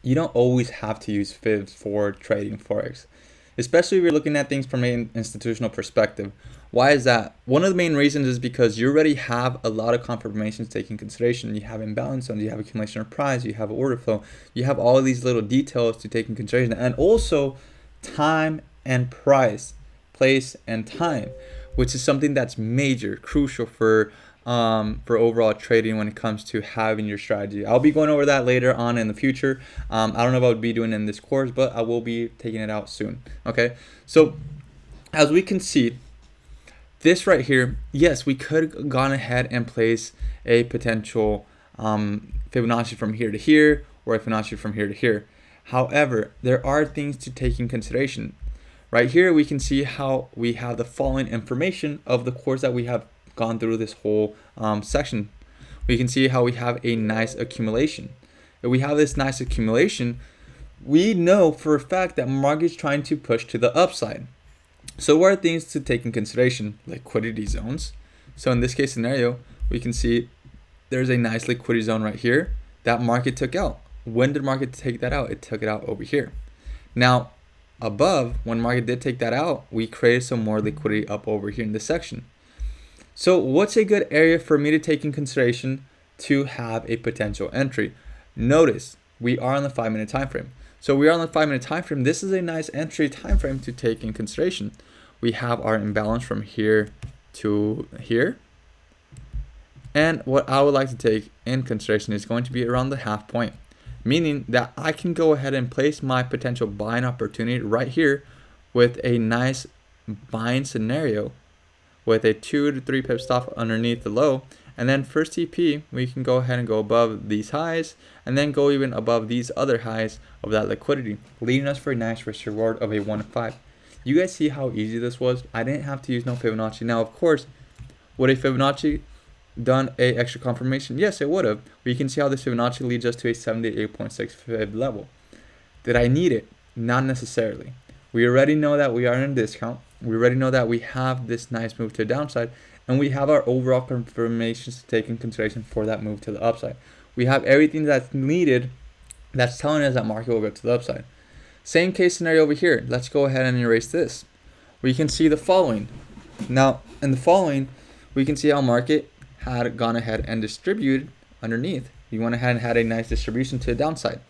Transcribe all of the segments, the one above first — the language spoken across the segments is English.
you don't always have to use Fibs for trading Forex, especially if you're looking at things from an institutional perspective. Why is that? One of the main reasons is because you already have a lot of confirmations taken into consideration. You have imbalance zones, you have accumulation of price, you have order flow, you have all of these little details to take into consideration, and also time and price, place and time, which is something that's major, crucial for overall trading when it comes to having your strategy. I'll be going over that later on in the future. I don't know if I'll be doing it in this course, but I will be taking it out soon. Okay, so as we can see, this right here, yes, we could have gone ahead and place a potential Fibonacci from here to here, or a Fibonacci from here to here. However, there are things to take in consideration. Right here, we can see how we have the following information of the course that we have gone through this whole section. We can see how we have a nice accumulation. If we have this nice accumulation, we know for a fact that market's trying to push to the upside. So what are things to take in consideration? Liquidity zones. So in this case scenario, we can see there's a nice liquidity zone right here that market took out. When did market take that out? It took it out over here. Now, above, when market did take that out, we created some more liquidity up over here in this section. So what's a good area for me to take in consideration to have a potential entry? Notice we are on the 5-minute time frame. So we are on the 5-minute time frame. This is a nice entry time frame to take in consideration. We have our imbalance from here to here. And what I would like to take in consideration is going to be around the half point, meaning that I can go ahead and place my potential buying opportunity right here with a nice buying scenario with a 2 to 3 pip stop underneath the low. And then first TP, we can go ahead and go above these highs and then go even above these other highs of that liquidity, leading us for a nice risk reward of a 1 to 5. You guys see how easy this was? I didn't have to use no Fibonacci. Now, of course, would a Fibonacci done a extra confirmation? Yes, it would have. But you can see how this Fibonacci leads us to a 78.6 Fib level. Did I need it? Not necessarily. We already know that we are in a discount. We already know that we have this nice move to the downside, and we have our overall confirmations to take in consideration for that move to the upside. We have everything that's needed that's telling us that market will go to the upside. Same case scenario over here. Let's go ahead and erase this. We can see the following. Now, in the following, we can see how market had gone ahead and distributed underneath. We went ahead and had a nice distribution to the downside.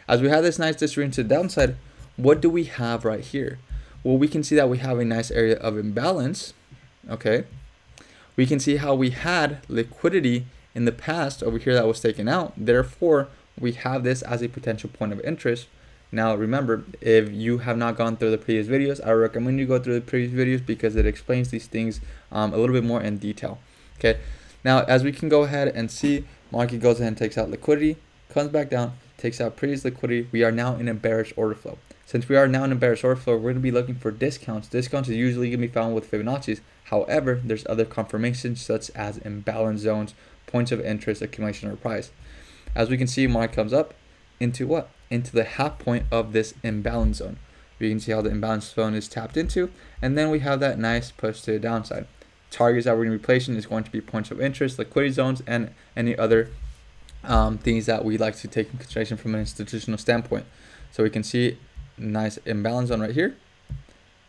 As we have this nice distribution to the downside, what do we have right here? Well, we can see that we have a nice area of imbalance. Okay. We can see how we had liquidity in the past over here that was taken out. Therefore, we have this as a potential point of interest. Now, remember, if you have not gone through the previous videos, I recommend you go through the previous videos because it explains these things a little bit more in detail. Okay. Now, as we can go ahead and see, market goes ahead and takes out liquidity, comes back down, takes out previous liquidity. We are now in a bearish order flow. Since we are now in a bearish order flow, we're going to be looking for discounts. Discounts are usually going to be found with Fibonacci's. However, there's other confirmations such as imbalance zones, points of interest, accumulation, or price. As we can see, market comes up into what? Into the half point of this imbalance zone. We can see how the imbalance zone is tapped into, and then we have that nice push to the downside. Targets that we're going to be placing is going to be points of interest, liquidity zones, and any other things that we like to take in consideration from an institutional standpoint. So we can see nice imbalance zone right here,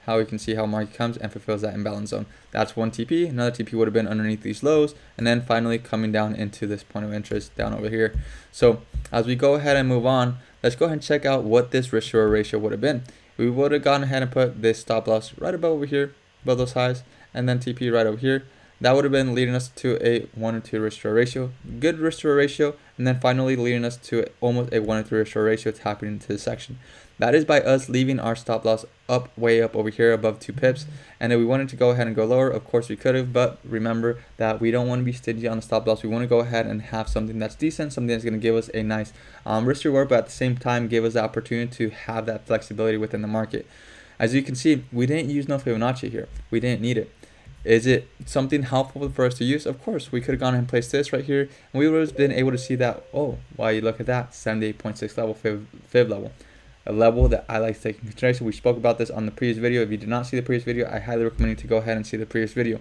how we can see how market comes and fulfills that imbalance zone. That's one TP. Another TP would have been underneath these lows, and then finally coming down into this point of interest down over here. So as we go ahead and move on, let's go ahead and check out what this risk reward ratio would have been. We would have gone ahead and put this stop loss right above over here, above those highs, and then TP right over here. That would have been leading us to a 1 to 2 risk reward ratio, good risk reward ratio, and then finally leading us to almost a 1 to 3 risk reward ratio tapping into this section. That is by us leaving our stop loss up, way up over here above 2 pips. And if we wanted to go ahead and go lower, of course we could have, but remember that we don't want to be stingy on the stop loss. We want to go ahead and have something that's decent, something that's going to give us a nice risk reward, but at the same time give us the opportunity to have that flexibility within the market. As you can see, we didn't use no Fibonacci here. We didn't need it. Is it something helpful for us to use? Of course, we could have gone ahead and placed this right here, and we would have been able to see that, oh, wow, you look at that, 78.6 level, fib level. A level that I like to take into consideration. We spoke about this on the previous video. If you did not see the previous video, I highly recommend you to go ahead and see the previous video.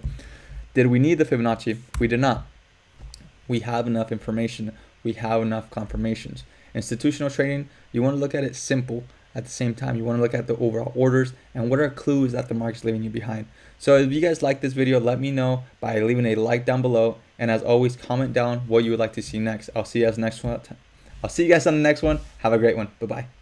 Did we need the Fibonacci? We did not. We have enough information. We have enough confirmations. Institutional trading, you want to look at it simple. At the same time, you want to look at the overall orders and what are clues that the market's leaving you behind. So if you guys like this video, let me know by leaving a like down below. And as always, comment down what you would like to see next. I'll see you guys on the next one. Have a great one. Bye-bye.